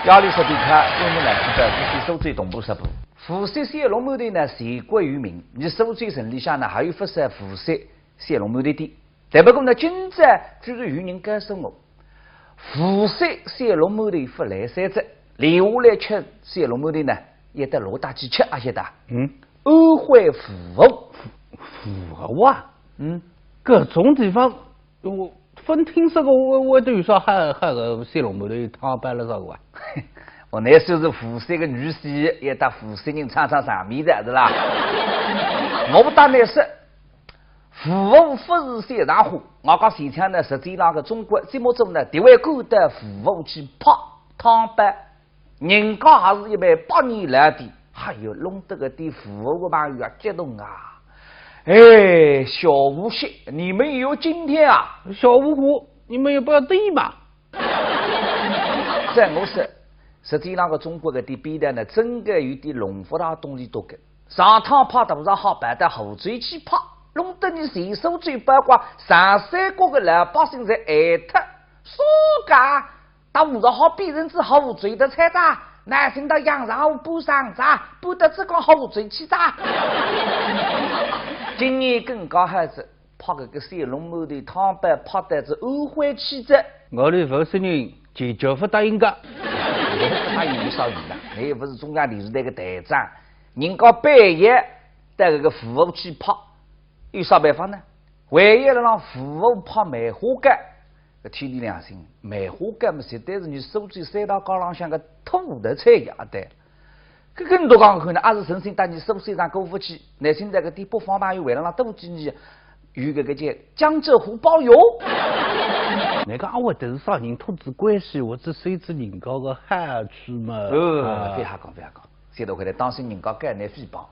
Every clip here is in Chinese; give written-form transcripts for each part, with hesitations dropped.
压力说的看，我们来记得这是受罪动物食谱。辐射蟹龙母的呢，全国有名。你受罪城里向呢，还有发射辐射蟹龙母的地。但不过呢，今朝居然有人告诉我，辐射蟹龙母的不来三只，留下来吃蟹龙母的呢，也得老大几吃啊，晓得？安徽阜侯，阜侯啊，各种地方我分听说过，我都有说还个蟹龙母的汤摆了啥个啊？我那时候是辐射个女婿，也打辐射人唱上面的，是啦。我不打那是。阜侯不是先上火，我讲前天呢，实际上个中国这么做呢，地位高的阜侯去泡汤白，人家还是180年来的，还有弄得个的阜侯个朋友啊，激动啊！哎，小吴些，你们也有今天啊！小五虎，你们也不要对嘛！在我说，实际上个中国个的比的呢，真个有点龙福大东西多个，上趟泡多少好办的后嘴去泡。弄得你随手嘴八卦，上山国的老百姓在爱他，说噶，到50号别人之后嘴的菜渣，耐心到养上不上渣，不得只讲后嘴去渣。今年更高孩子泡个蟹龙母的汤白泡的是安徽气质，我的负责人坚决不答应个。你不答应有啥用的？你又不是中央电视台的台长，人家半夜带这个阜侯去泡。有啥办法呢？唯一让阜侯泡梅花干，天地良心，梅花干嘛实在是你手指塞到高浪向个土的菜呀的。这更多讲可能，还是神仙带你手上过不去。那现在个地不方便，又为了让多几年，有个叫江浙沪包邮。那个我都是啥人土质关系，我只谁知人家个好处嘛？别瞎讲，别瞎讲，现在回来当心人家干那诽谤，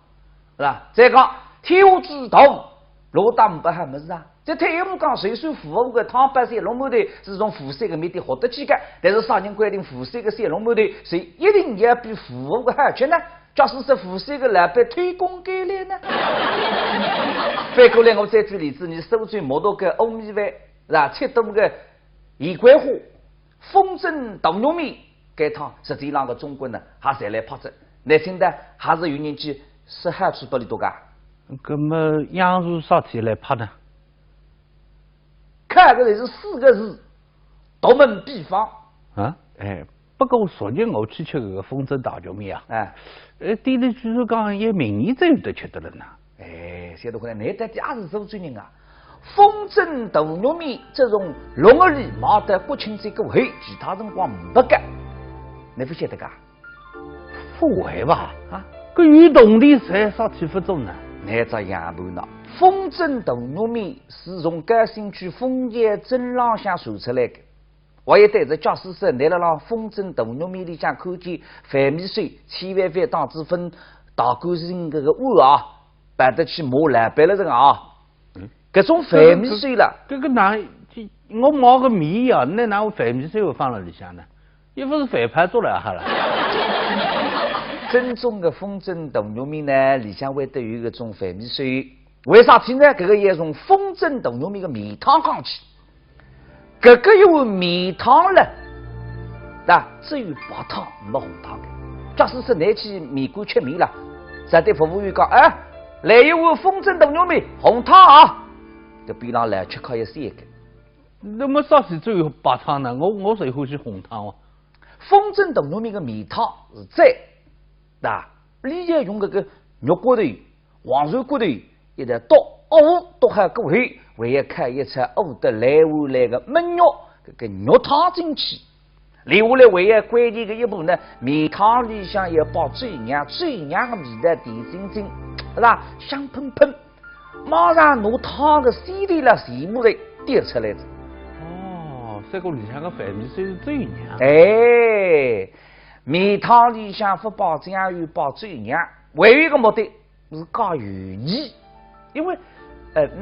是吧？再讲天下之道。老大不还没事啊？这退一步讲，谁说阜侯的汤白蟹龙母的是从辐射的面的获得起的？但是啥人规定辐射的蟹龙母的谁一定要比阜侯的好吃呢？假使是辐射的老板推广给来呢？反过来我再举例子，你收最摩托个欧米饭是吧？吃多个盐桂花、风筝豆糯米给汤，实际上个中国呢还是来泡着，那现在还是有人去是好处不里多噶？那么杨树啥天来拍呢？看个是4个字，独门秘方啊！哎，不过昨日我去吃个风筝大球面啊！店里据说讲也名义才有得吃的了呢。哎，现在回来你在家是受罪人啊！风筝大糯米这种龙儿里毛的国庆这个会，其他辰光不干，你不晓得噶？不会吧？啊，个运动的才啥体不中呢？那只洋头呢？风筝大糯米是从甘兴区枫叶镇浪向传出来的。我也对着教师说，来了让风筝大糯米里向看见饭米水，千万别当子分大干净这个碗啊，摆得去磨烂白了这个啊。这种饭米水了，这个哪？我磨个米呀，那哪有饭米水会放到里向呢？又不是饭盘做来好了。正宗的风筝大糯米呢，里向会得有一种饭米水。为啥体呢？这个也从风筝大糯米的米汤讲起。这个有米汤了，那只有白汤没红汤的。假使是拿去米馆吃米了，再对服务员讲，哎，来一碗风筝大糯米红汤啊，就比让来吃烤一些个。那么啥时只有白汤呢？我最欢喜红汤哦。风筝大糯米的米汤是在。那里向用这个肉骨头、黄鳝骨头，一直到藕都还够黑，为了开一餐藕的来回来个焖肉，这个肉汤进去，留下来为了关键的一步呢，米汤里向要包最娘的味道甜津津，是吧？香喷喷，马上拿汤的稀里了全部来点出来的。哦，这个里向个饭米水是最娘。哎。米汤里向不包酱油包最娘，唯一一个目的是搞油腻，因为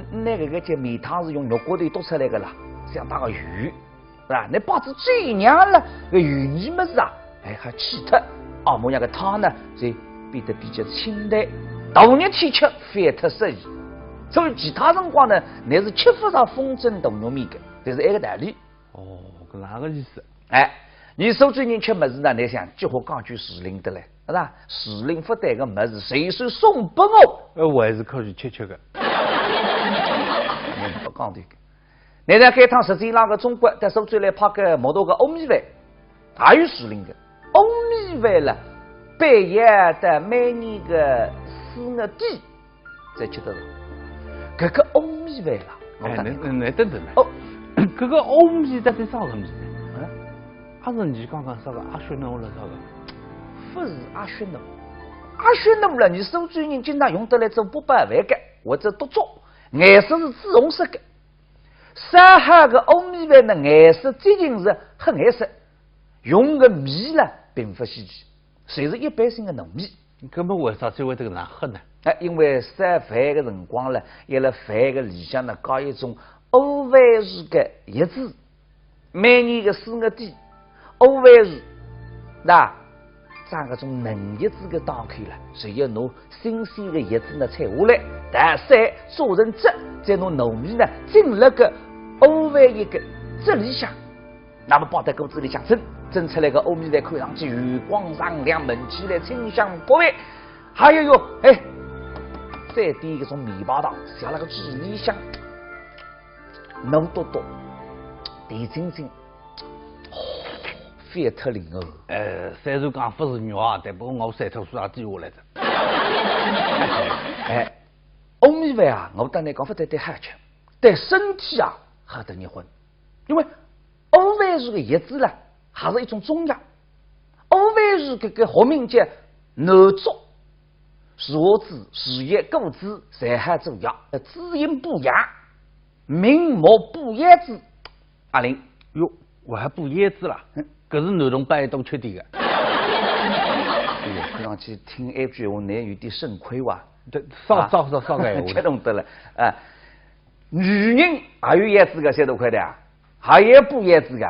那个叫米汤是用肉骨头剁出来的啦，想打个油，是吧？那包子最娘了，个油腻么子啊，哎还气特，啊么样个汤呢，就变得比较清淡，大热天吃反特适宜。所以其他辰光呢，那是吃不上风筝大糯米的，这是一个道理。哦，搿哪个意思？哎。你手最人吃么子呢？你想结合讲句时令的嘞，是吧？时令不带个么子，谁是送给我？我还是可以吃的。你不讲这个。你在开趟实际那个中国，在手最来拍个毛多个欧米饭，还有时令的欧米饭了，半夜的每年个4月底才吃得到。这个欧米饭了，那等等哦，这个欧米在啥个米？还是你刚刚说个阿雪诺了啥个？不是阿雪诺，阿雪诺了，你手最人经常用得来做800万个或者多做，颜色是紫红色的。上海的欧米饭的颜色仅仅是黑颜色，用的米呢并不稀奇，谁是一般性的糯米。根本为啥只会这个难喝呢？因为烧饭的辰光呢，也辣饭的里向呢搞一种欧饭时的叶子，每年的4月底，欧饭时那长搿种嫩叶子的打开了，谁要拿新鲜的叶子呢采下来，大晒做成汁，再拿糯米呢浸了个欧饭一个汁里向，那么包在锅子里向蒸出来的欧米饭看上去油光上亮，闻起来清香过味。还有哟，再点一种面包糖，下那个鸡里香，浓多多，甜津津，非特灵哦。虽然讲不是肉啊，但不过我三头数也低下来着。欧米饭啊，我当然讲不得对好吃，对身体啊好得热混，因为欧饭是个叶子啦，还是一种中药。欧饭是个学名叫南竹。树枝、树叶、果子，侪好做药，滋阴补阳，明目补眼子。阿玲，哟，我还补眼子啦？搿是男同胞一种缺点的。哎呀，看上去听一句话，你有点肾亏哇。对，少个吃懂得了啊。女人还有眼子个些多块的啊，还有补眼子个。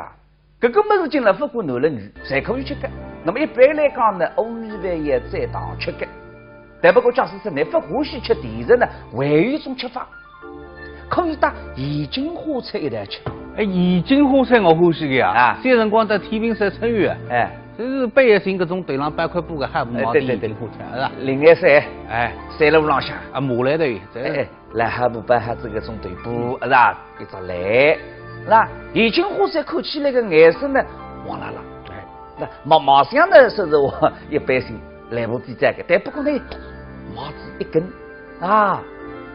搿个么事情了，不管男了女，侪可以吃个。那么一般来讲呢，欧米饭也在当吃个。但不过，假使说你不欢喜吃甜食呢，还有一种吃法，可以搭盐津花菜一道吃。盐津花菜我欢喜的呀。些辰光在天平山春园，就是半夜寻搿种头上摆块布个海姆毛的盐津花菜，是吧？另外晒，晒了屋浪向麻来头，来海姆摆下这个种头布，是吧？一只来，那盐津花菜看起来个颜色呢，黄辣辣，那毛香呢，说是我一般性来不及这个，但不过呢。毛子一根啊，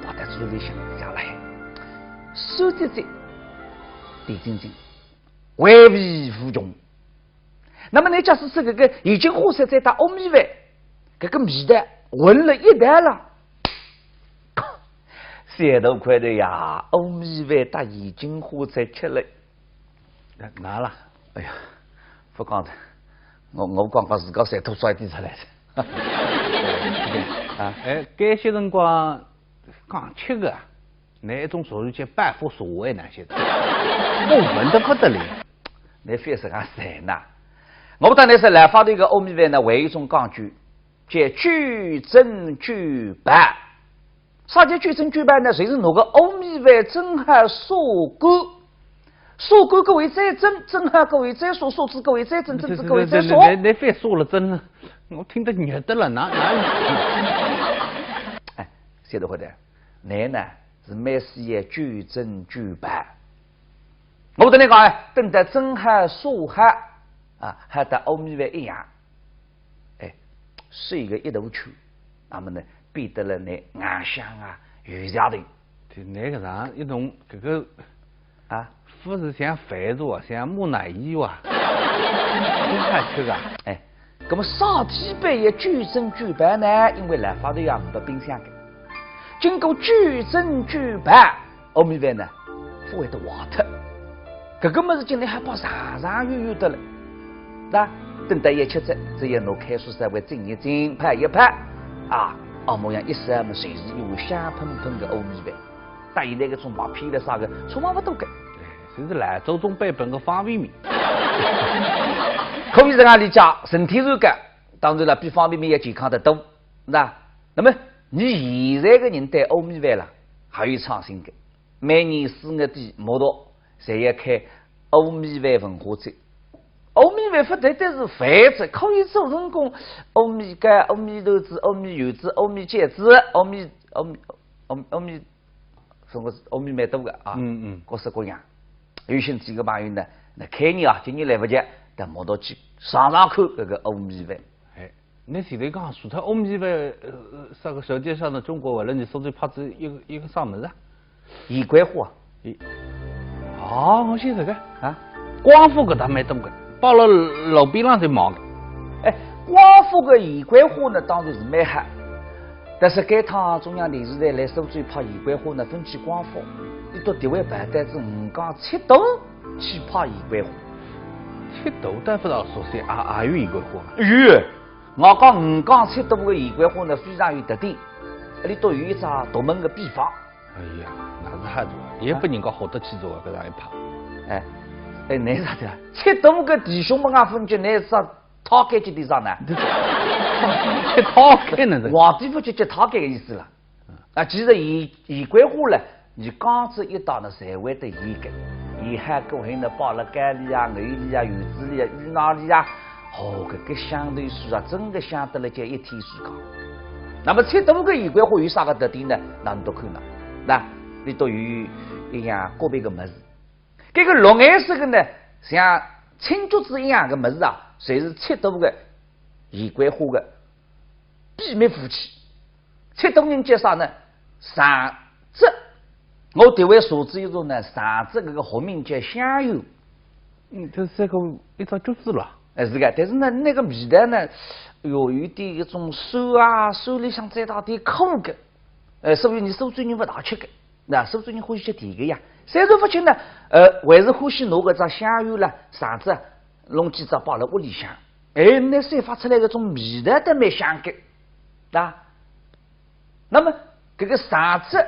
放在嘴里向下来，酸滋滋，甜津津，回味无穷。那么你假使吃这个盐津花菜再搭欧米饭，这个味道混了一道了，3多块的呀！欧米饭搭盐津花菜吃了，哪了？哎呀，不讲的，我刚刚自个舌头甩点出来的。该些辰光刚吃个，那一种属于叫半佛所谓那些的，我闻得不得了。你非是讲谁呢？我当然是来发的一个欧米饭呢，为一种讲究，叫举砧举板。啥叫举砧举板呢？就是拿个欧米饭蒸好砂锅，砂锅各位再蒸，蒸好各位再砂，砂子各位再蒸，蒸子各位再砂。你非说了真了，我听得热得了，哪？晓得会的，你呢是每事业举砧举板。我跟你讲等得蒸好砂好啊，还得欧米饭一样，是一个一头球，那么呢变得了你硬香啊，油下头。就那个啥一种这个不是像饭做，像木乃伊哇，真好吃个。那么上天半夜举砧举板呢，因为来发头要不冰箱的。经过举砧举板，欧米饭呢不会得坏脱。这个么子今天还把长长远远的了，那等到一吃着，只要拿开水稍微蒸一蒸，拍一拍啊，模样一烧么，随时有香喷喷的欧米饭。但现在个种毛片了啥个，错嘛不多个，就是兰州中版本个方便面。可以在哪里讲身体软个，当然了，比方便面要健康得多。那么你现在个人对欧米饭啦，还有创新的。每年4月底，摩托侪要开欧米饭文化节。欧米饭不单单是饭子，可以做成功。阿弥干、阿弥豆子、阿弥油子、阿弥芥子、阿弥什么阿弥蛮多个啊，各式各样。有些几个朋友呢，那开年啊，今年来不及，但摸到去尝尝看这个阿弥饭。哎，那现在讲除脱阿弥饭，啥个舌尖上的中国为了你手最怕子一个啥么子啊？宜桂花啊。哦，我晓得个啊，光复搿搭蛮多个，包了路边浪在忙个。哎，光复个宜桂花呢，当然是蛮好。但是该趟中央电视台来收最拍宜桂花呢，分去光复，你到地位办单子五讲七度去拍宜桂花。七度但不知道说些也有宜桂花嘛？有，我讲五讲七度个宜桂花呢，非常有特点，里头有一张独门个秘方。哎呀，那是哈子，也不人家好得起做搿样一拍。哎，你啥的？七度个弟兄们啊，分局你啥讨开去地上呢？去讨开呢？这皇帝府就讨开个意思了。啊，其实宜桂花呢，你刚子一到呢，才会得宜个。沿海过后呢，包了干里啊、牛里啊、油子里啊、鱼脑里啊，搿个相对数啊，真个相得了就一天时光。那么七度个宜桂花有啥个特点呢？那你都看了，那里头有一样个别个么子。这个绿颜色的呢，像青竹子一样的么子啊，侪是七度个宜桂花的秘密武器。七度人叫啥呢？上浙，我这位所知一种呢，上浙这个学名叫香油。这是个一张竹子了。是的，但是呢，那个味道呢，有点一种手啊，手里向再大点苦的，所以你手嘴人不大吃的，那手嘴人欢喜吃甜的呀。虽然不吃呢，还是欢喜拿个只香油啦、肠子弄几只摆在屋里向，那散发出来个种味道都蛮香的，啊。那么这个肠子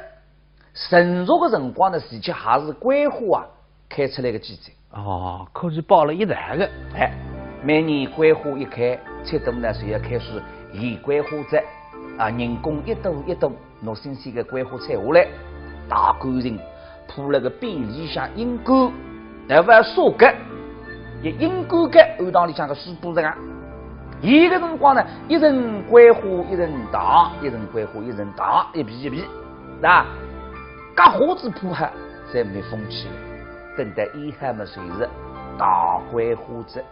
成熟的辰光呢，实际还是桂花啊开出来的季节。哦，可是包了一袋的，每年桂花一开，七度呢就要开始移桂花节啊，人工一朵一朵拿新鲜的桂花采下来，大干净。铺了个边里向阴沟，但不要烧干，也阴沟干按当里向个水布这样。一个辰光呢，一层桂花一层糖，一层桂花一层糖，一皮一皮，那夹花子铺好，才没风起来。等待以后嘛，随是大桂花子。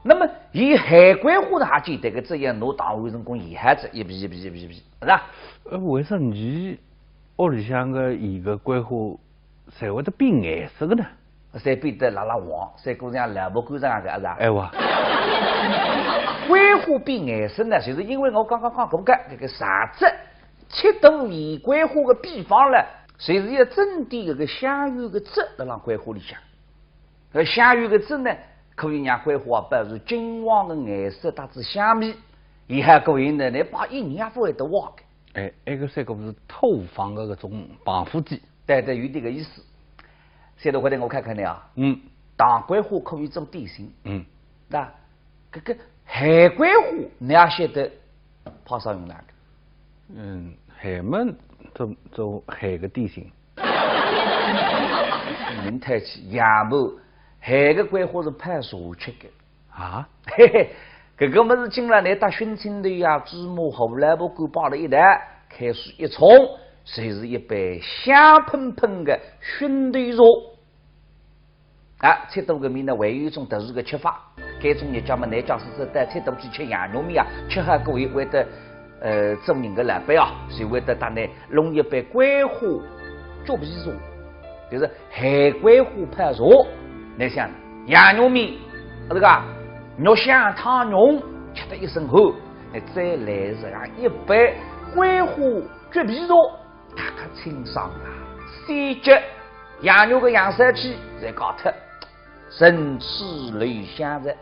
那么以海桂花呢，还简单个这样拿糖换成功以后子一皮一皮一皮一皮，是吧？为啥你屋里向个一个桂花？才会得变颜色的呢？才变得拉拉黄，才过像萝卜干这样的，是吧？哎哇！桂花变颜色呢，就是因为我刚刚讲过这个啥子七度宜桂花的秘方呢，随是要增添这个香油的汁来让桂花里向。而香油的汁呢，可以让桂花保持金黄的颜色，带着香味。以后各位呢，你把一年也不会得忘的。那个三个是透房的那种防腐剂。对，有这个意思。现在回来我看看你啊，大桂花可以做点心，那这个海桂花你也晓得泡啥用哪个？海们做海个点心。明太起亚木海个桂花是配茶吃的啊？嘿嘿，这个么是进来你打熏青头呀、芝麻、胡萝卜干包了一袋，开水一冲。谁是一杯香喷喷的熏豆肉啊！吃多个面呢，还有一种特殊的吃法。这种日家嘛，南家是带吃多去吃羊肉面啊，吃好各位会得做人的老板啊，就会得打呢弄一杯桂花猪皮茶，就是海桂花配茶。你想羊肉面，这个肉香汤浓，吃得一身后，你再来这样一杯桂花猪皮茶。它可清爽啊，细节羊肉的养色气在高头，神气类香的。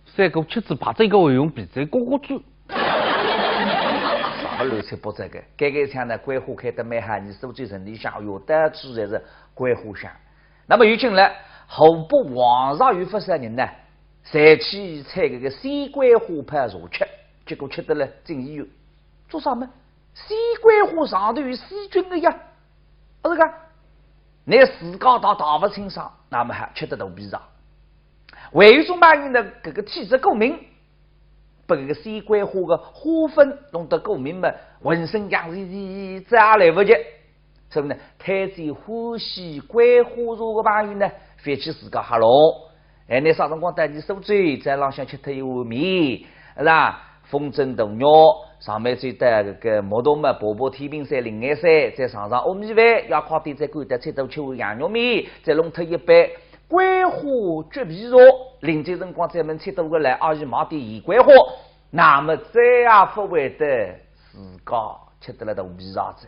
三个吃子把这个会用鼻子咕咕猪。啥个乱七八糟的？这个像呢，桂花开得蛮好，你手最身体香有的吃的是桂花香。那么有进来后部皇上有不少人呢，才去采这个西桂花配茶吃，结果吃得了进医院，做啥么？西桂花上头有细菌的呀，这个你自家打不清爽，那么还吃得肚皮上。为什么人的这个体质够明，把这个西桂花的花粉弄得够明白，浑身痒热再来不及，所以呢，太子欢喜桂花茶的朋友呢，翻起自家哈喽，哎，你啥辰光带你受罪，在浪向吃脱一碗面，是吧？风筝动鸟，上面再带这个木头嘛，薄薄天平山、灵眼山，再上上欧米饭，要烤点再干的菜头吃碗羊肉面，再弄脱一杯桂花橘皮茶。临这辰光咱们吃到过来，阿姨买点盐桂花，那么再也不会得自家吃得了的味茶子。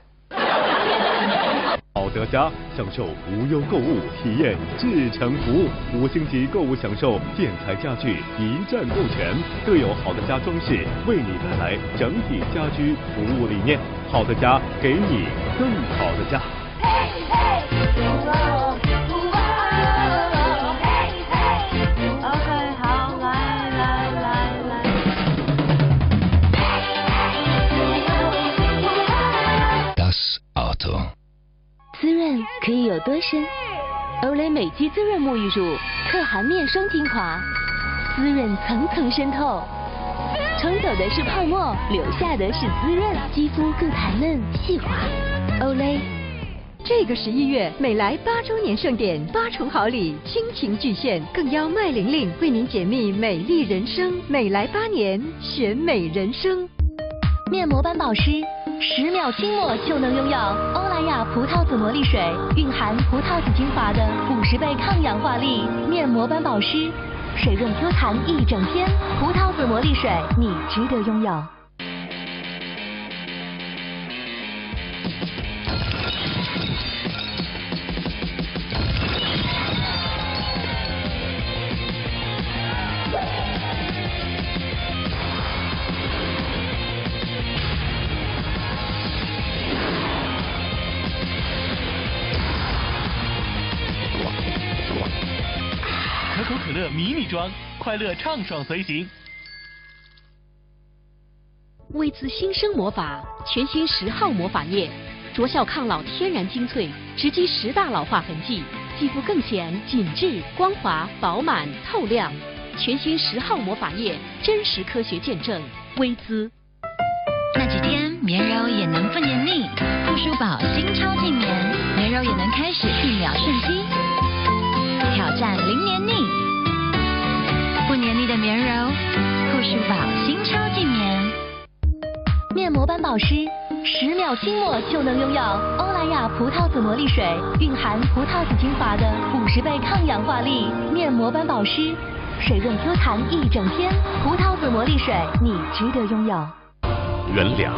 好德家享受无忧购物，体验至诚服务，5星级购物享受建材家具一站购全，更有好的家装饰为你带来整体家居服务理念。好的家，给你更好的家。滋润可以有多深？欧蕾美肌滋润沐浴乳，可含面霜精华，滋润层层渗透，冲走的是泡沫，留下的是滋润，肌肤更弹嫩细滑。欧蕾。这个11月，美莱8周年盛典，8重好礼，亲情巨献，更邀麦玲玲为您解密美丽人生。美莱8年，选美人生。面膜斑保湿，10秒轻抹就能拥有欧莱雅葡萄籽魔力水，蕴含葡萄籽精华的50倍抗氧化力。面膜斑保湿，水润 Q 弹一整天，葡萄籽魔力水，你值得拥有。可口可乐迷你装，快乐畅爽随行。薇姿新生魔法，全新10号魔法液，着效抗老，天然精粹，直击10大老化痕迹，肌肤更显紧致、光滑、饱满、透亮。全新10号魔法液，真实科学见证，薇姿。那几天棉柔也能不黏腻，护舒宝新超净棉，棉柔也能开始1秒瞬吸，挑战零黏腻，不黏腻的棉柔，护舒宝新超净棉。面膜斑保湿，10秒轻抹就能拥有欧莱雅葡萄籽魔力水，蕴含葡萄籽精华的50倍抗氧化力。面膜斑保湿，水润 Q 弹一整天，葡萄籽魔力水，你值得拥有。原料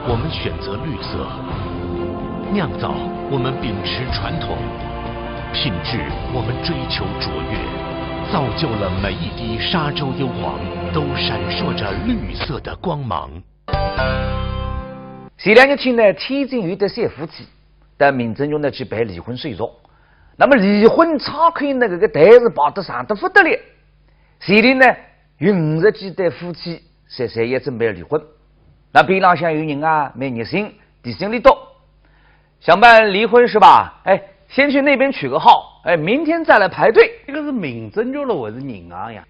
我们选择绿色，酿造我们秉持传统，品质我们追求卓越，造就了每一滴沙洲幽黄都闪烁着绿色的光芒。前2日前呢，天津有对3夫妻，但民政局呢去办离婚手续，那么离婚查看那个台子跑得上得不得了。前天呢，50几对夫妻才也准备离婚。那边上像有人啊，没热心，提醒你多，想办离婚是吧？哎，先去那边取个号，哎，明天再来排队。这个是民政局了，还是人啊呀？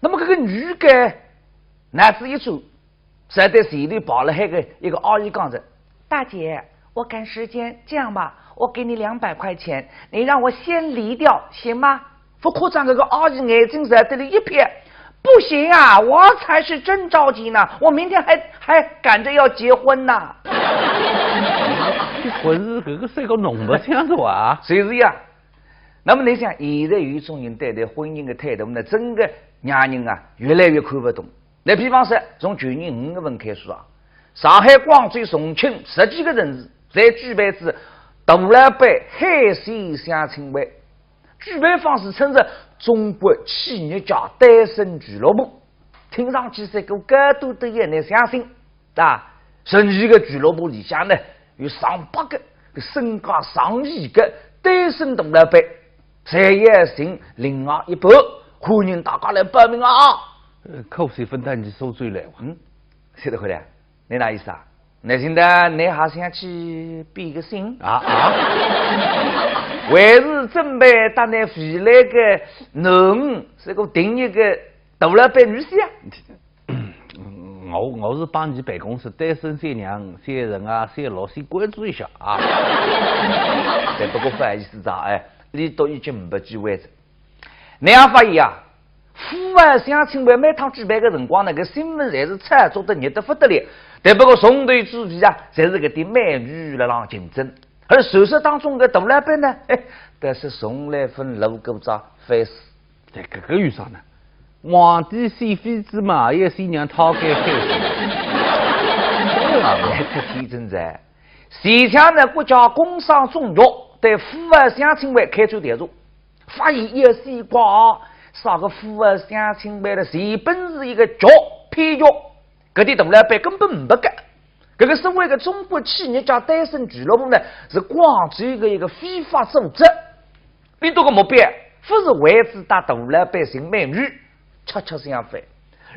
那么这个女的男子一出，在对水里跑了一个阿姨讲着：“大姐，我赶时间，这样吧，我给你200块钱，你让我先离掉，行吗？”不夸张，这个阿姨眼睛在这里一瞥。不行啊，我才是真着急呢，我明天还赶着要结婚呢。结婚是这个是个弄不清楚啊？谁是呀？那么你想，现在有一种人对待婚姻的态度呢，整个让人啊越来越看不懂。那比方说，从去年5月份开始啊，上海、广州、重庆10几个城市在举办次大老杯海鲜相亲会，举办方式称着中国企业家单身俱乐部，听上去是个高度的也能相信啊。甚至个俱乐部里下呢，有上百个身价上亿个单身大老板，谁也行另外一半，欢迎大家来报名啊！扣谁分担你受罪来？说得回来，你哪意思啊？那现在你还想去比个心啊？还是准备到那回来个农是个定一个独立班女婿啊？我是帮你办公室单身些娘些人啊些老先关注一下啊。但不过不好意思啊，哎，你都已经没机会了。你也发现啊，户外相亲会每趟举办个辰光那个新闻侪是炒作的热得不得了。但不过从头至尾啊，侪是个点美女来让竞争，而手术当中的大老板呢，但是从来分路狗子反死。在这个遇上呢，皇帝选妃子嘛，也是让他给害死。这天真在，前天呢，国家工商总局对户外相亲会开出调查，发现有西瓜啥个户外相亲会的基本是一个局骗局。搿啲大老板根本不干，搿个所谓的中国企业家单身俱乐部呢，是广州的一个非法组织。你这个目标不是为此打大老百姓美女，恰恰相反，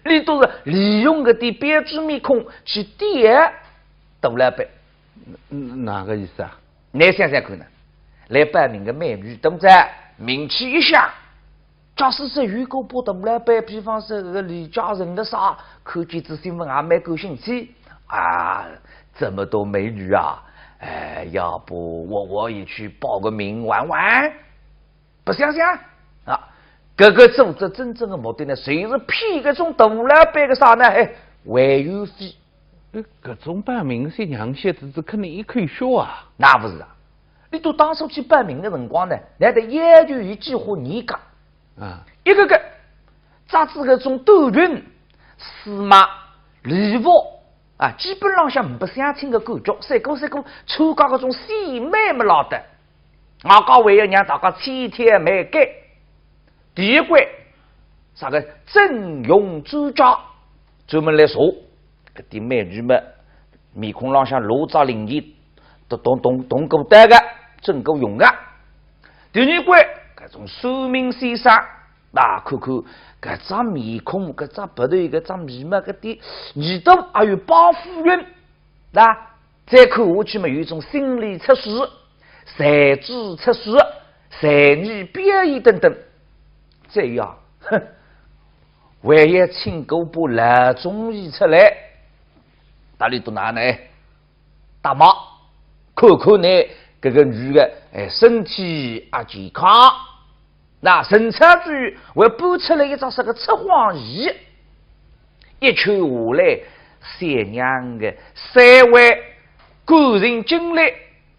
你都是利用搿啲编织面孔去点大老板。哪个意思啊？你想想看呢？来报名的美女，对不对？名气一响。假使是如果把大老板，比方说这个李嘉诚的啥，看见这新闻还蛮高兴气啊！这么多美女啊，要不我也去报个名玩玩？不想想啊？这个组织真正的目的呢，谁是骗这种大老板的啥呢？会员费。各种办名些娘些子子肯定一口笑啊！那不是啊！你都当初去报名的辰光呢，你还得要求一句话你讲。一个个杂志搿种短裙、丝袜、礼服啊，基本上像不相亲的感觉，三个参加搿种鲜美么老的，我讲为了让大家天天美改。第一关啥个整容专家专门来说，搿啲美女们面孔浪向露着灵验，都动过得个，真够用个。第二关。搿种寿命先生啊，看看搿张面孔，搿张鼻头，搿张眉毛，搿点耳朵还有包夫人，啊，再看下去嘛，有一种心理测试、才智测试、才艺表演等等。这样，万一请个部老中医出来，哪里都拿呢？大妈，看看呢，搿个女的，身体啊健康。那审查局会搬出来一张这个测谎仪，一圈下来，三娘的三位个人经历、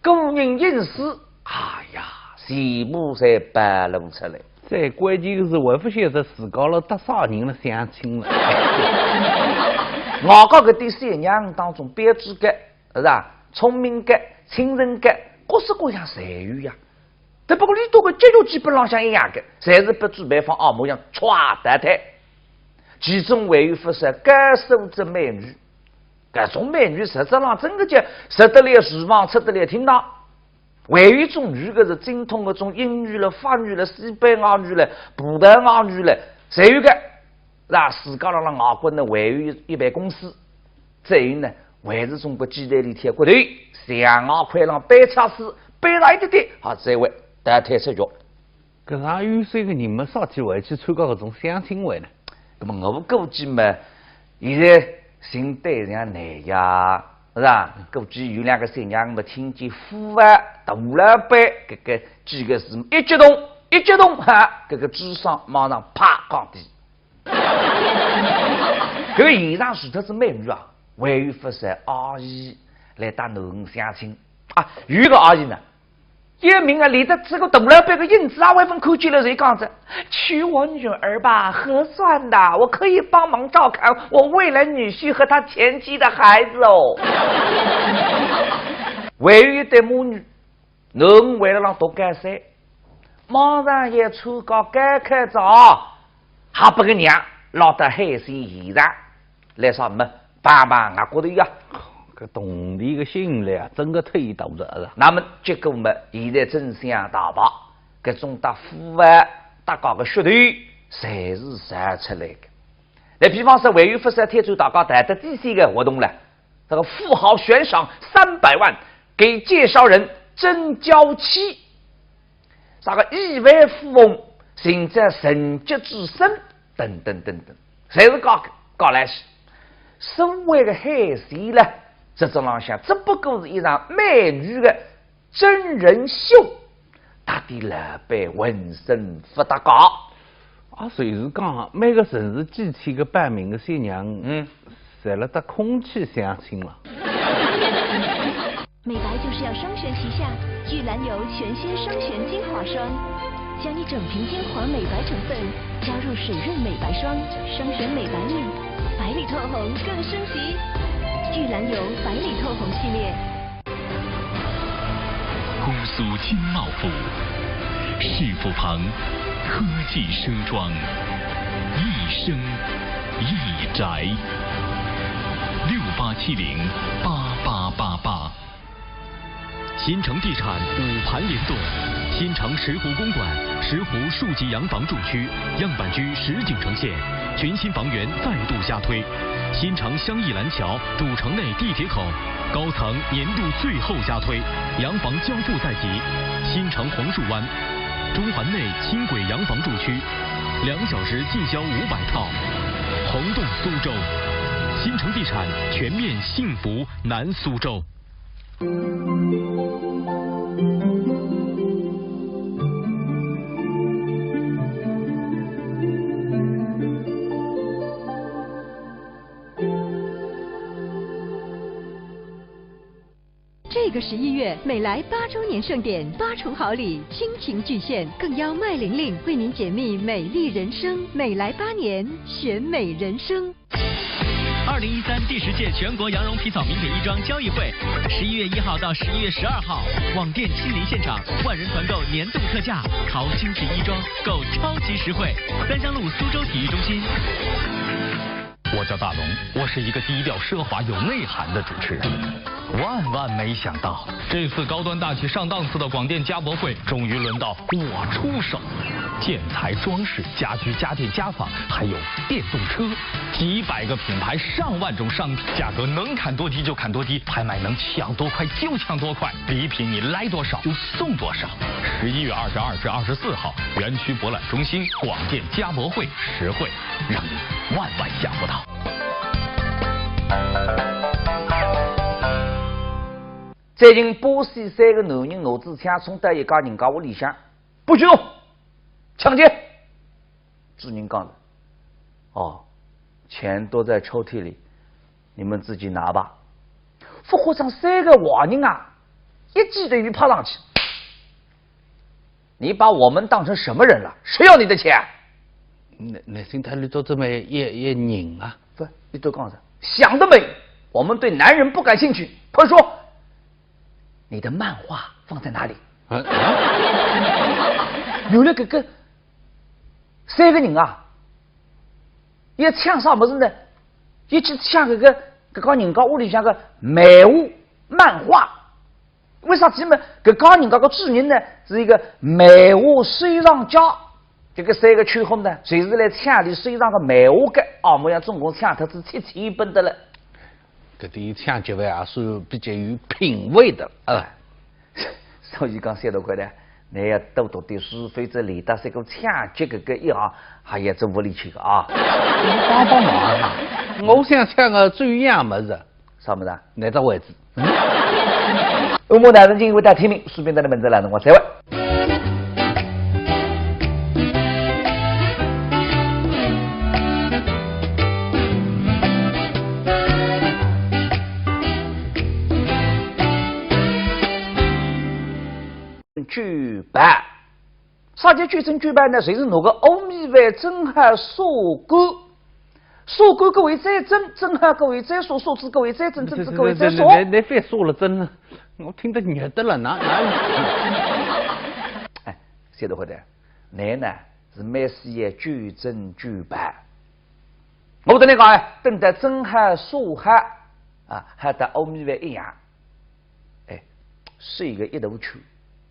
个人隐私，哎呀，全部才暴露出来。最关键的是，还不晓得自家了得啥人了相亲了。我讲搿啲三娘当中，标致的是吧？聪明的、清纯的，各式各样侪有呀。但不过你多个节育基本上像一样的，侪是被主办方按摩样歘得太。其中还有不少高素质美女，搿种美女实质上真的就食得了厨房，吃得了厅堂。还有一种女的是精通搿种英语了、法语了、西班牙语了、葡萄牙语了，侪有个那自家让外国呢，还有一办公司，再有呢，还是中国鸡蛋里铁骨头，象牙块上白恰斯，背上一点点，好，这位大太出局。搿啥有三个人没啥机会去参加搿种相亲会呢？那么我估计嘛，现在新对象来呀，是吧？估计有两个三娘们听见富啊、大老板这个几个字，一激动哈，这个智商马上啪降低。这个现场除特是美女啊，还有不少阿姨来打农相亲啊。有一个阿姨呢，一名啊，连着这个大老板的影子啊，外分看见了谁讲着娶我女儿吧，合算的，我可以帮忙照看我未来女婿和他前妻的孩子哦。还有一对母女，侬为了让多改善，马上也出个改开照，还不个娘老得海鲜现场来啥么爸爸啊过头呀。搿动力的心力啊，整个推导着是。那么结果嘛，现在真相大白，搿种打腐败、打搞个噱头，侪是杀出来的。那比方说，还有不少天主大家谈得第三个活动了，是这个富豪悬赏300万给介绍人征娇妻，啥个亿万富翁寻在神级之身等等等等，侪是搞来些。所谓的海戏呢，这种浪向只不过是一场美女的真人秀，他的老板浑身不搭嘎。啊，就是讲每个城市机器个摆明个新娘，侪了得空气相亲了。美白就是要双全齐下，聚兰油全新双旋精华霜，将一整瓶精华美白成分加入水润美白霜，双旋美白力，白里透红更升级。聚兰油白里透红系列。姑苏金茂府，市府旁，科技奢装，一生一宅，68708888。新城地产5盘联动，新城石湖公馆、石湖数级洋房住区样板居实景呈现，全新房源再度加推。新城香艺蓝桥主城内地铁口高层年度最后加推，洋房交付在即。新城红树湾中环内轻轨洋房住区，2小时进销500套，轰动苏州。新城地产全面幸福南苏州。这个11月，美莱8周年盛典，8重好礼，亲情巨献，更邀麦玲玲为您解密美丽人生。美莱8年，选美人生。2013第10届全国羊绒皮草名品衣装交易会，11月1号到11月12号，网店亲临现场，万人团购年度特价，淘精致衣装，购超级实惠。三江路苏州体育中心。我叫大龙，我是一个低调奢华有内涵的主持人。万没想到，这次高端大气上档次的广电家博会，终于轮到我出手。建材、装饰、家居、家电、家纺，还有电动车，几百个品牌，上万种商品，价格能砍多低就砍多低，拍卖能抢多快就抢多快，礼品你来多少就送多少。11月22至24号，园区博览中心广电家博会，实惠让你万想不到。最近巴西3个男人拿支枪冲到一家人家屋里向，不许动，抢劫！主人讲的，哦，钱都在抽屉里，你们自己拿吧。副科长3个华人啊，一记的鱼抛上去。你把我们当成什么人了？谁要你的钱？那现在你都这么一人啊？不，你都讲的，想得美！我们对男人不感兴趣。快说，你的漫画放在哪里？有了这个3个人啊，一抢啥么子呢？一去抢这个人家屋里向个漫漫画。为啥子嘛？这个人家个主人呢是一个漫画收藏家。这个3个秋红呢，随时来抢的收藏个漫画的，我们总共抢它是7000本的了。这点抢劫位也是比较有品位的啊。所以讲3多块呢，你要多读点书，否则连到这个抢劫个一行，还也真无力气个啊！帮忙啊！我想抢个最样么子，啥么子？哪个位置？欧盟男人进为大家听明，书边的门子来了，我再问。举办，啥叫举证举办呢？就是那个欧米饭正海所干，所干各位再正，正海各位再说，说字各位再正，正字各位再说。你非说了真了，我听得热的了，哪有？哎，谢德回来，你呢是每事业举证举办。我跟你讲哎，等待正海所海啊，还得欧米饭一样，哎，是一个一头球。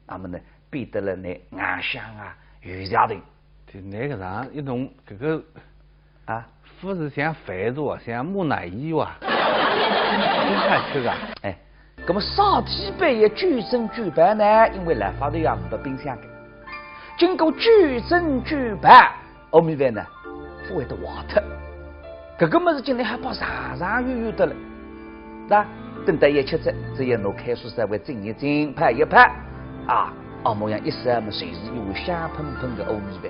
那么呢，变得了那暗香啊、鱼家的。就那个啥，一种这个啊，不是像饭做，像木乃伊哇，真好吃啊！哎，那么烧鸡杯也举证举办呢，因为来法头也没冰箱的，经过举证举办，欧米饭呢，不会得坏脱。这个么子今天还跑长长远远的了，那等待一吃着，只要拿开水稍微蒸一蒸，拍一拍，啊，哦模样一时么随时有香喷喷的欧米饭。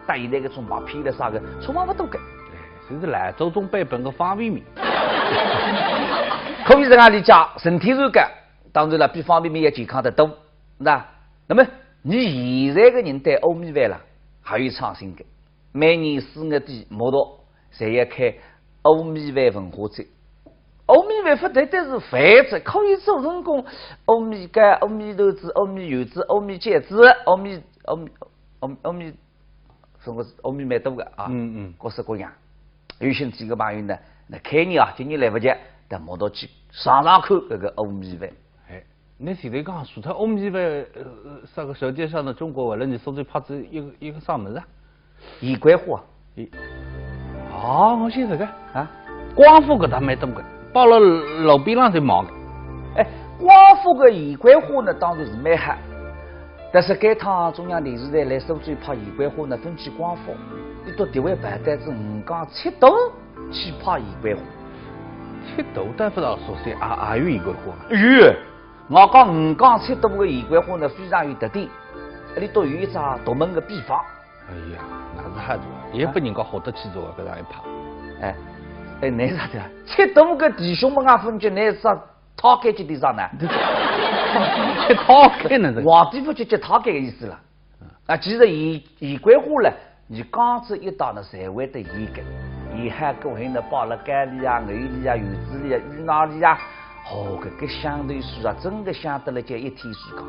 但现在个中把批了啥个，充满不多个。就是兰州中版本个方便面。可以在哪里讲身体肉感，当然了，比方便面要健康得多。那么你现在个人对欧米饭了还有创新的，每年4月底摩托侪要开欧米饭文化节。欧米饭不单单是饭子，可以做成功欧米干、欧米豆子、欧米油子、欧米茄子、欧米，什么欧米蛮多个啊，各式各样。有兴几个朋友呢，那开年啊，今年来不及，但摩托去上看这个欧米饭。哎，那现在讲除脱欧米饭，啥个舌尖上的中国为了你说最怕这一个啥么子啊？盐桂花。哦，我晓得个啊，光复搿搭蛮多个，到了路边上就忙个。哎，光复个盐桂花呢，当然是蛮好。但是该趟中央电视台来收最拍盐桂花呢，分去光复，你到地位办单子5江7渡去拍盐桂花。7渡但不道说些也有盐桂花。有，我讲5江7渡个盐桂花呢，非常有特点，里头有一只独门个秘方。哎呀，那是好做，也不人家好得去做搿样一拍。哎，你啥的？7渡个弟兄们啊，分局你啥掏开几点上呢？去掏开呢？皇帝不就去掏开的意思了？啊，其实盐桂花呢，你刚子一到呢，才会得盐个，盐海过后呢，包了橄榄啊、牛梨啊、柚子梨啊、芋脑梨啊，哦，搿个香头水啊，真的香得了就一天水讲。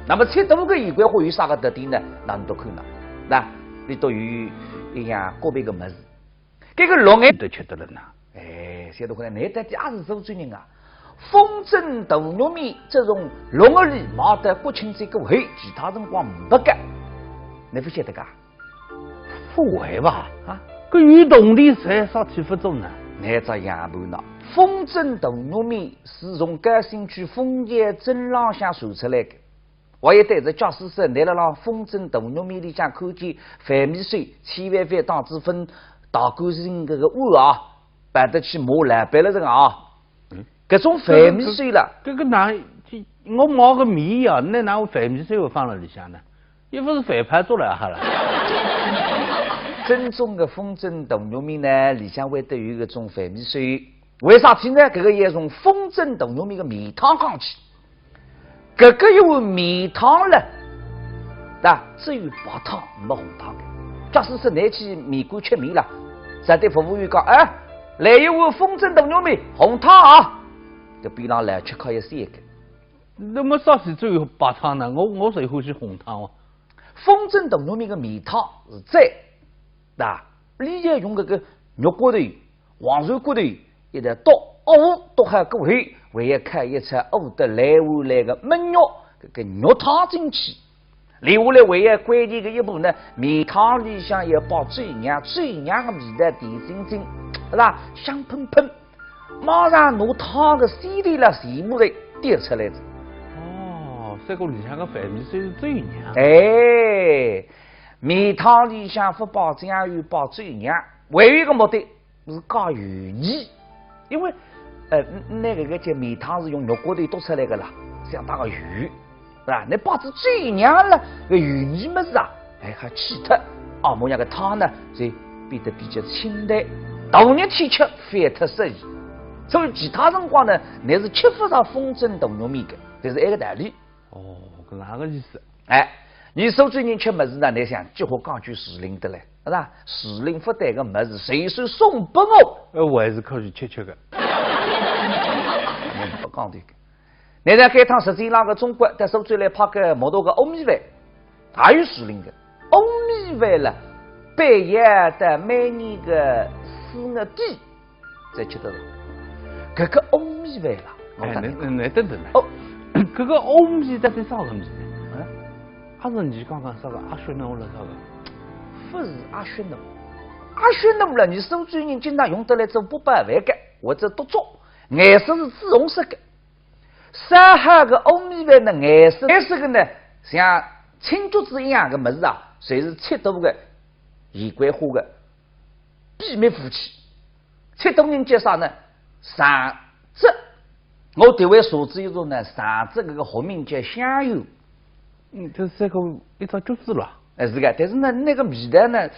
那么7渡个盐桂花有啥个特点呢？那你都看了，那你都有一样个别个么子，这个龙眼都吃得了呢。哎，晓得可能你得也是周专人啊。风筝豆糯米这种龙儿里毛得国庆这个会，其他辰光不干，你不晓得噶？不会吧？啊，搿运动里才啥体不中呢？你这样不呢？风筝豆糯米是从甘兴区枫叶镇浪向传出来的。我也对着教师生来了让风筝豆糯米里向看见饭米水千万别当子分大干净这个碗啊，摆得去磨来摆了这个啊。搿种饭米水了，搿个哪？我冒个米呀，那哪有饭米水会放在里向呢？又不是饭盘做来好了。正宗的风筝豆糯米呢，里向会得有搿种饭米水。为啥体呢？搿个也从风筝豆糯米的米汤讲起。搿个有米汤了，那只有白汤没红汤的。假使是拿去面馆吃面了，再对服务员讲，哎，来一碗风筝豆糯米红汤啊！就边上来吃烤一3个。那么啥时只有白汤呢？我最欢喜红汤哦。风筝豆糯米的米汤是在，那里向用搿个肉骨头、黄鳝骨头，一直倒都还过后，还要开一出熬得来回来的焖肉，搿个肉汤进去。另外来还要关键的一步呢，米汤里向要包醉酿，醉酿的味道甜津津，是吧？香喷喷，马上拿汤的稀里了全部的滴出来的。哦，这个里向个饭米水是醉酿。哎，米汤里向不包酱油，包醉酿，还有一个目的是加油腻，因为那个叫米汤是用肉骨头剁出来的啦，相当的油。是吧？你包子醉酿了，个油腻么子啊，哎还气脱，啊模样个汤呢，就变得比较清淡。大热天吃反特适宜，所以其他辰光呢，你是吃不上风筝豆糯米的，这是一个道理。哦，搿哪个意思？哎，你苏州人吃么子呢？你想几乎讲句时令的嘞，是吧？时令不对个么子，随手送给我。我还是可以吃的。不讲这个。你在该趟实际上个中国在苏州来拍个摩托个欧米饭，也有时令的欧米饭了，半夜的每年个4月底才吃得着。搿个欧米饭啦，哎，那等等哦，搿个欧米到底啥东西呢？还是你刚刚说个阿雪侬了啥个？不是阿雪侬，些那么了，你收租人经常用得来做800万个，或者独做，颜色是紫红色的。上海的欧米饭的颜色个呢，像青竹子一样的么子啊，侪是切多的玫瑰花的秘密武器。切多人介绍呢，上浙，我对位所知一种呢，上浙这个学名叫香油。这是个一招就是了。是的，但是呢，那个味道呢，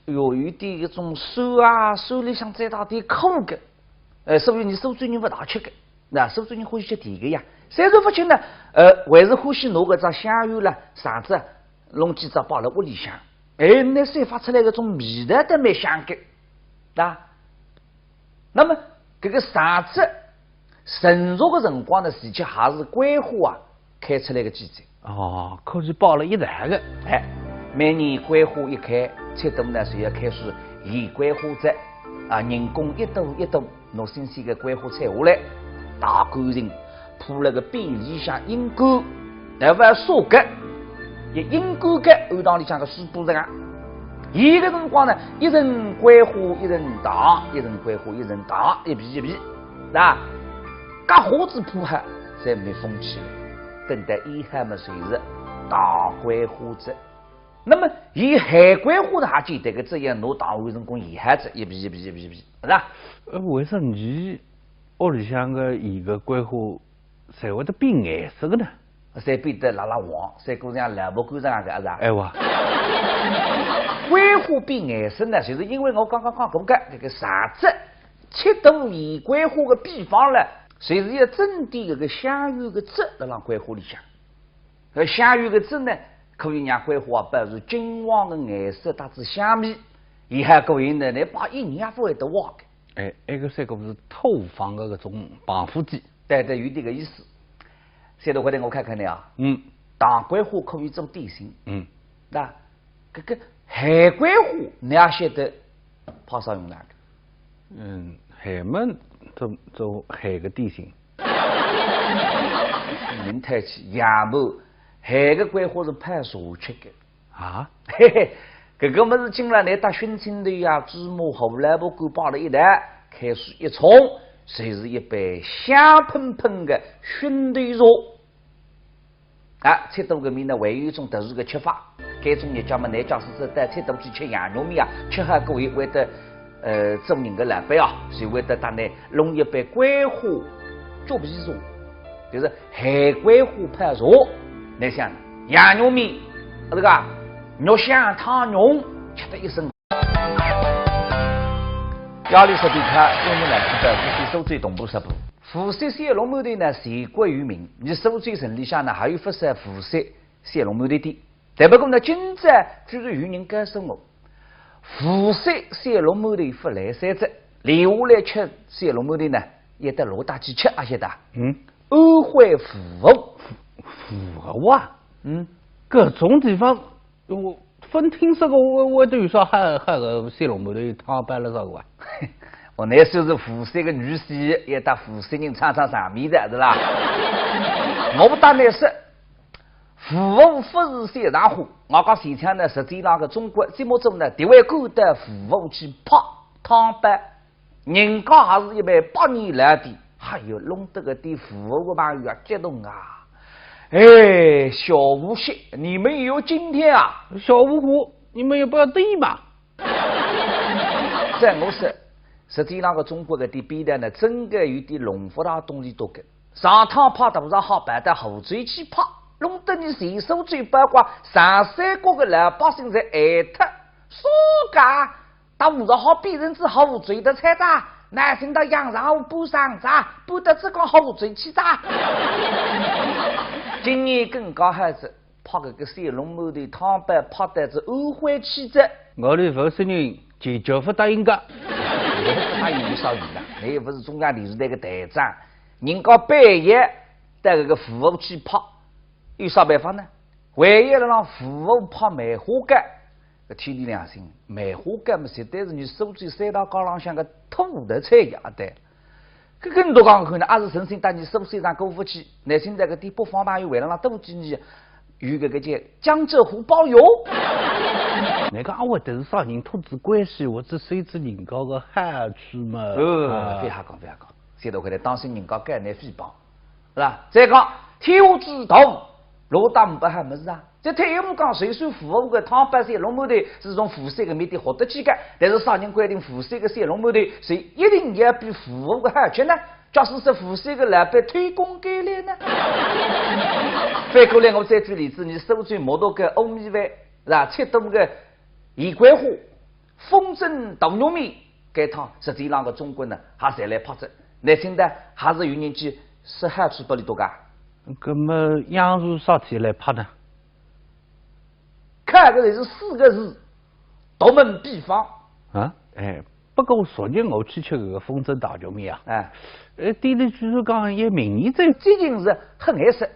有点一种酸啊，酸里向再大点苦的，所以你苏州人不大吃的，那苏州人欢喜吃甜的呀。三十不清呢，还是欢喜拿个只香油啦、啥子弄几只包在屋里向，那散发出来的种味道都蛮香的，啊。那么这个啥子成熟的辰光呢，实际还是桂花啊开出来的季节。哦，可是包了一袋的，每年桂花一开，切冬呢就要开始腌桂花汁啊，人工一朵一朵拿新鲜的桂花采下来，大干净，铺了个边里向阴干，然后烧干，也阴干干按道里向个水布子啊。腌个辰光呢，一层桂花一层糖，一层桂花一层糖，一皮一皮，那夹花子铺下才没风气了。等待腌海么随是大桂花汁。那么以海桂花的还简单个这样拿糖换成功盐海子，一皮一皮一皮一皮，是吧？为啥你屋里向个盐个桂花才会得变颜色的呢？才变得辣辣黄，才过像萝卜干这样个，是吧？哎哇！桂花变颜色呢，就是因为我刚刚讲过个这个啥子切度盐桂花的比方呢，随是要整点这个香油的汁辣让桂花里向，而香油的汁呢，可以让桂花保持金黄的颜色，带着香味，也还可以呢，来把一年也不会得忘的。那个三个是透房的那种防腐剂，对，有这个意思。现在回来我看看你啊，大桂花可以做点心，那这个海桂花你也晓得泡啥用哪个？海们做海个点心，明太起亚木海个桂花是派茶吃的啊，嘿嘿，这个么是进来来打熏青头呀、芝麻、胡萝卜干包了一袋，开水一冲，就是一杯香喷喷的熏豆茶。啊，吃多个面呢，还有一种特殊的吃法。这种日家嘛，南家是带吃多去吃羊肉面啊，吃下各位会得做人的老板啊，就会得打呢弄一杯桂花猪皮茶，就是海桂花配茶。你想羊肉面，这个肉香汤浓，吃得一身。亚里士多德用来记得无锡苏州东部十部。富山小笼馒头呢，全国有名。你苏州城里向呢，还有不少富山小笼馒头店。但不过呢，今朝居然有人告诉我，富山小笼馒头不来三只，连下来吃小笼馒头呢，也得老大几吃，阿晓得？安徽阜阜啊，各种地方我分听说过，我都有说还个小笼馒头汤摆了啥个啊？我那时候是富山的女婿，也打富山人唱上面的，是吧？我不打那是富翁不是小茶壶，我讲现场呢，实际上个中国这么中呢，地位高的富翁去泡汤班，人家还是一般8年来的，还有弄得个的富翁的朋友啊，激动啊！哎，小无锡，你们有今天啊！小五虎，你们也不要对嘛！在我说。实际上个中国的地边的呢，真的有点龙福大东西多个，上趟泡多少好办的后嘴去泡，弄得你随手最八卦，上山国的老百姓在爱特，说噶，到50号别人之后嘴的菜渣，耐心到羊肉补上渣，不得只讲后嘴去渣。今年更高孩子泡个小笼馒头汤板，泡的是安徽气质。我的福山人坚决不答应个。他有少鱼了，你又不是中央电视台的台长，人家半夜带这个富翁去泡，有啥办法呢？唯一让富翁泡梅花干，天地良心，梅花干嘛实在是你苏州三大高浪向个土的菜肴的。这更多讲可能还是神仙带你苏州上过不去，那现在个地北方朋友为了让多几年有个叫江浙沪包邮。那个我都是啥人土质关系，我只谁知人家个好处嘛？非瞎讲，非瞎讲，现在回来当心人家概念诽谤，是吧？再讲天下之大，老大不还没事啊？这退一步讲，谁说富豪个汤白水龙门队是从富帅个面的获得起的？但是商人规定，富帅个水龙门队谁一定要比富豪个好吃呢？假使是富帅个老板推广给来呢？反过来，我再举例子，你收最摩托个欧米饭是吧？吃东个盐桂花、风筝豆糯米，该趟实际上个中国呢，还侪来拍着，难听的还是有人去是好处不里多噶？那么杨树啥体来拍呢？看个是4个字，独门秘方啊！哎，不过昨日我去吃个风筝大球面啊，哎，店里据说讲也名义在，最近是很爱食，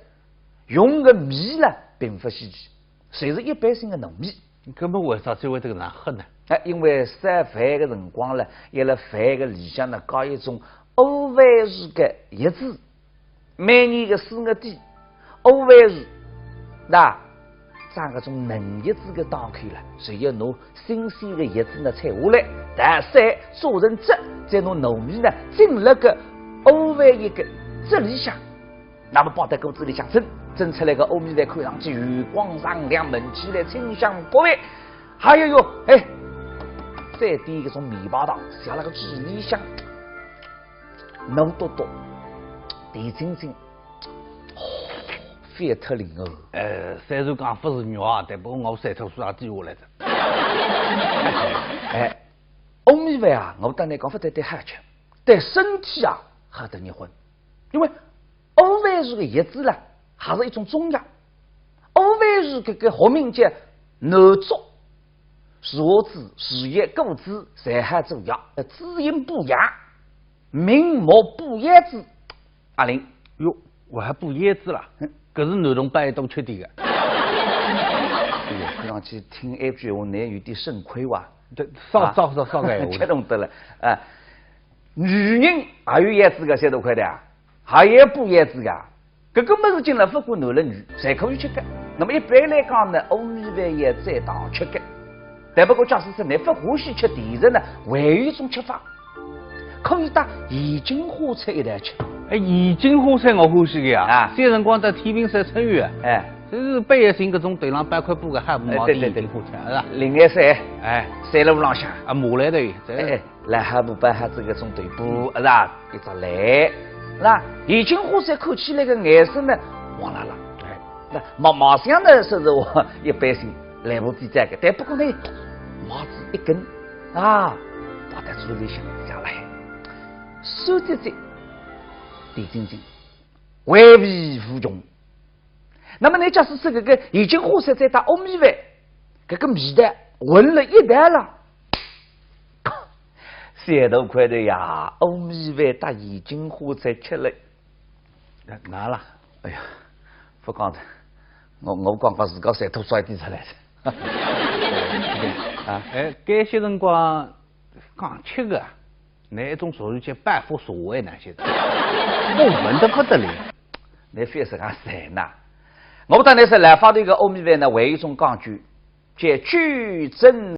用个米呢并不稀奇，谁是一般性的糯米。那么为啥就会这个难喝呢？哎，因为烧饭的辰光呢，也辣饭的里向呢搞一种欧饭式的叶子，每年的4月底，欧饭式那。长搿种嫩叶子的打开了，随要拿新鲜的叶子呢采下来，大晒做成汁，再拿糯米呢浸了个欧饭一个汁里向，那么放在锅子里向蒸出来个欧米饭看上去油光上亮，闻起来清香过味。还有哟，哎，再点一种面包糖，下了个鸡里香，浓多多，甜津津。非特灵哦！虽然讲不是肉啊，但不过我三头书也记下来的。哎，欧米饭啊，我当然讲不得好吃，对身体啊好得热昏。因为欧饭是个叶子啦，还是一种中药。欧饭是这个学名叫南竹，树枝、树叶、果子侪好做药，滋阴补阳、明目补眼子。阿玲，哟，我还补眼子啦。搿是男同胞一种缺点的。哎呀，看上去听一句话，难有点肾亏哇。对，少个吃懂得了啊。女人也有叶子个，晓得快点啊，还有补叶子个。搿个么事情了，不管男了女，侪可以吃的。那么一般来讲呢，欧米饭也在当吃的。但不过假使是你不欢喜吃甜食呢，还有一种吃法，可以打盐津花菜一来吃。哎，盐津花菜我欢喜的呀！些辰光在天平山春雨，哎，就是半夜性搿种对上8块布个海姆毛的盐津花菜，是吧？另外山，哎，山路浪向啊，马来头，哎，来海姆把哈这个种对布，是吧？一只来，是吧？盐津花菜看起来个颜色呢，黄辣辣，哎，那毛香呢，说实话一般性来不及这个，但不过呢，毛子一根啊，放在嘴里向下来，酸滋滋。甜津津，回味无穷。那么你假使吃这个盐津花菜再打欧米饭，这个味道混了一道了。3头块的呀，欧米饭打盐津花菜吃了，哪了？哎呀，不讲的，我光把自个舌头甩点出来的。啊，哎，该些辰光刚吃个。那一种属于叫半佛所谓那些的，我闻得不得了。你非是讲神呐！我当然是来发的一个欧米饭呢，还有一种讲究，叫举针。